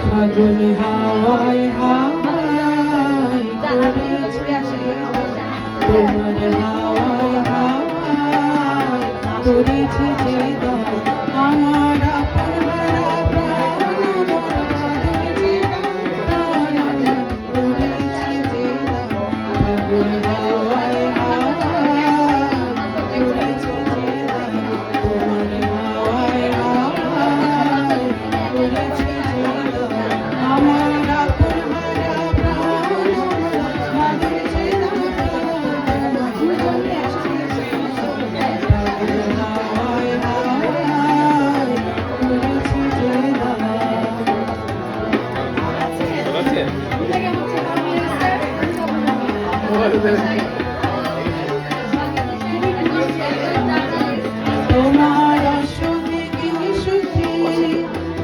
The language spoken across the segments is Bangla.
ফাগুন হাওয়ায় হাওয়ায় করেছে তোমার হাওয়ায় হাওয়ায় করেছে যে দাও আমার আপন ভরা প্রাণ করেছে যে দাও ফাগুন হাওয়ায় হাওয়ায় করেছে যে দাও তোমার হাওয়ায় হাওয়ায় করেছে যে দাও আমার আপন ভরা প্রাণ করেছে দাও তোমার আসনে কি সুখী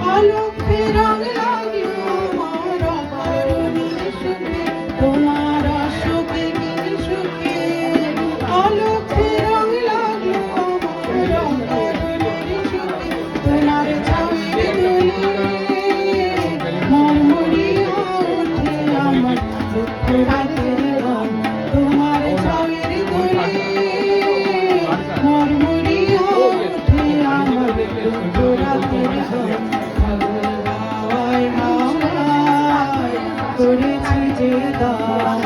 আলোকে রং লাগলো আমার অকারণে সুখী তোমার আসনে কি সুখী আলোকে রং লাগলো আমার অকারণে সুখী তোমার ছাউয়ের দুলে মরমরিয়া ওঠে আমার দুঃখ রাতের গান তোমার ছাউয়ের দুলে মরমরিয়া ওঠে আমার দুঃখ রাতের গান ফাগুন হাওয়ায় হাওয়ায় করেছি যে দান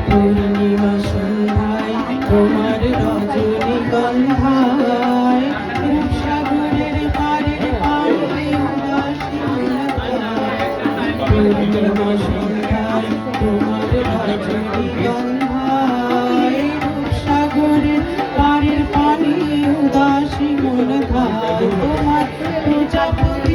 পূর্ণিমা সন্ধ্যায় তোমার রজনীগন্ধায় রূপসাগরের পাড়ের পাড়ে উদাসী পূর্ণিমা সন্ধ্যায় তোমার রজনীগন্ধায় রূপসাগরের পাড়ের পানি উদাসী মন ধায় তোমার প্রজাপতি